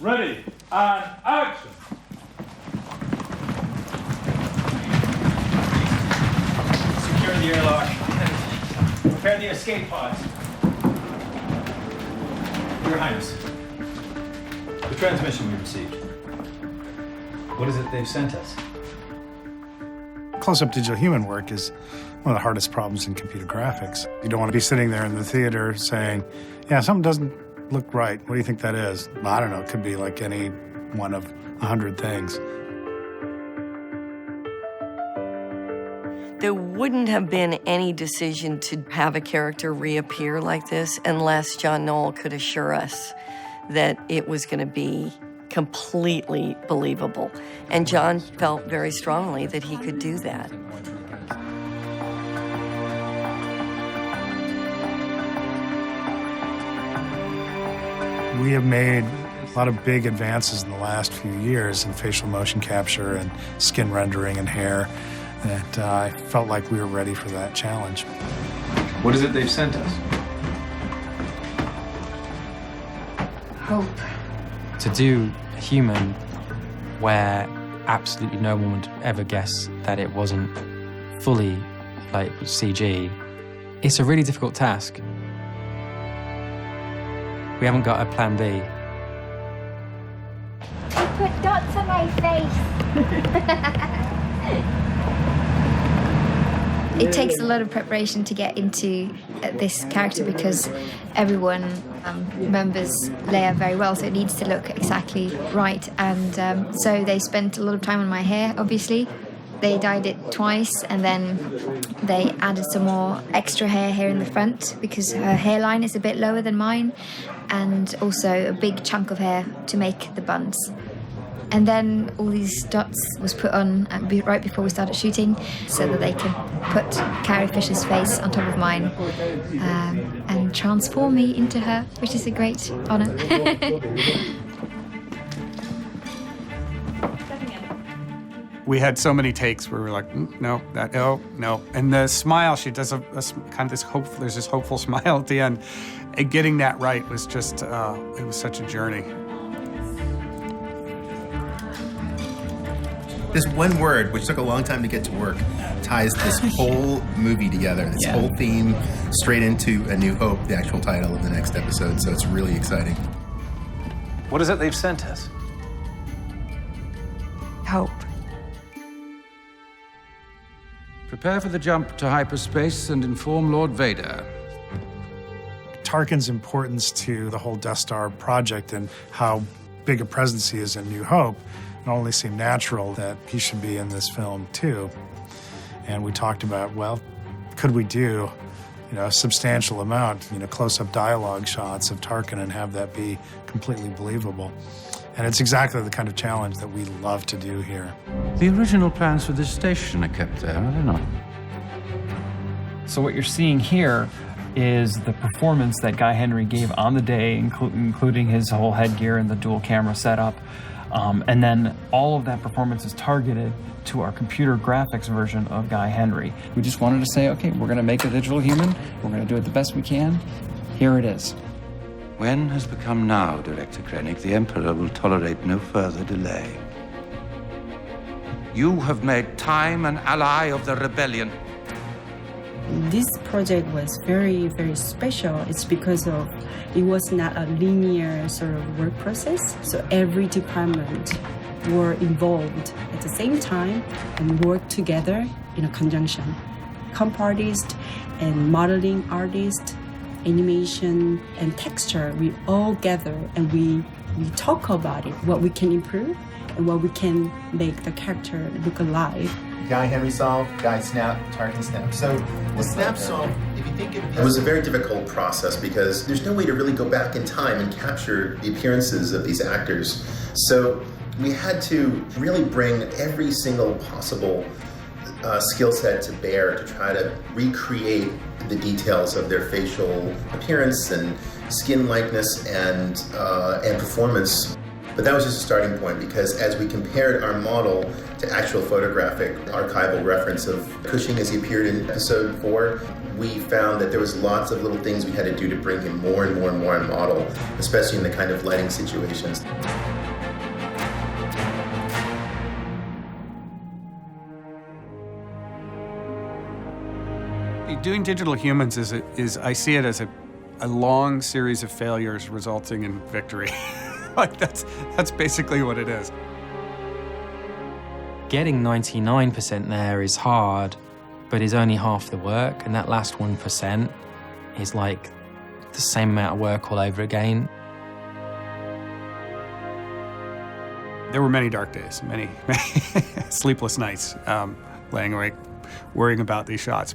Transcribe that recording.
Ready, and action! Secure the airlock and prepare the escape pods. Your Highness, the transmission we received. What is it they've sent us? Close-up digital human work is one of the hardest problems in computer graphics. You don't want to be sitting there in the theater saying, yeah, something doesn't look right. What do you think that is? Well, I don't know. It could be like any one of 100 things. There wouldn't have been any decision to have a character reappear like this unless John Knoll could assure us that it was going to be completely believable. And John felt very strongly that he could do that. We have made a lot of big advances in the last few years in facial motion capture and skin rendering and hair that I felt like we were ready for that challenge. What is it they've sent us? Hope. To do a human where absolutely no one would ever guess that it wasn't fully like CG, it's a really difficult task. We haven't got a plan B. I put dots on my face. It takes a lot of preparation to get into this character because everyone remembers Leia very well, so it needs to look exactly right. And so they spent a lot of time on my hair, obviously. They dyed it twice, and then they added some more extra hair here in the front because her hairline is a bit lower than mine, and also a big chunk of hair to make the buns. And then all these dots was put on right before we started shooting so that they can put Carrie Fisher's face on top of mine and transform me into her, which is a great honor. We had so many takes where we were like, no, that, oh, no. And the smile, she does a kind of this hopeful, there's this hopeful smile at the end. And getting that right was just, it was such a journey. This one word, which took a long time to get to work, ties this whole movie together, this whole theme straight into A New Hope, the actual title of the next episode, so it's really exciting. What is it they've sent us? Hope. Prepare for the jump to hyperspace and inform Lord Vader. Tarkin's importance to the whole Death Star project and how big a presence he is in New Hope, it only seemed natural that he should be in this film too. And we talked about, well, could we do, a substantial amount, close-up dialogue shots of Tarkin and have that be completely believable? And it's exactly the kind of challenge that we love to do here. The original plans for this station are kept there, are they not? So what you're seeing here is the performance that Guy Henry gave on the day, including his whole headgear and the dual camera setup. And then all of that performance is targeted to our computer graphics version of Guy Henry. We just wanted to say, okay, we're going to make a digital human. We're going to do it the best we can. Here it is. When has become now, Director Krennic, the Emperor will tolerate no further delay. You have made time an ally of the rebellion. This project was very, very special. It's because it was not a linear sort of work process. So every department were involved at the same time and worked together in a conjunction. Comp artist and modeling artist, animation and texture, we all gather and we talk about it, what we can improve and what we can make the character look alive. Guy Henry solve, Guy snap, Tarkin snap. So the snap solve, if you think it was a very difficult process because there's no way to really go back in time and capture the appearances of these actors. So we had to really bring every single possible skill set to bear to try to recreate the details of their facial appearance and skin likeness and performance. But that was just a starting point because as we compared our model to actual photographic archival reference of Cushing as he appeared in episode 4, we found that there was lots of little things we had to do to bring him more and more and more on model, especially in the kind of lighting situations. Doing digital humans is I see it as a long series of failures resulting in victory. Like that's basically what it is. Getting 99% there is hard, but is only half the work, and that last 1% is like the same amount of work all over again. There were many dark days, many sleepless nights, laying awake, worrying about these shots.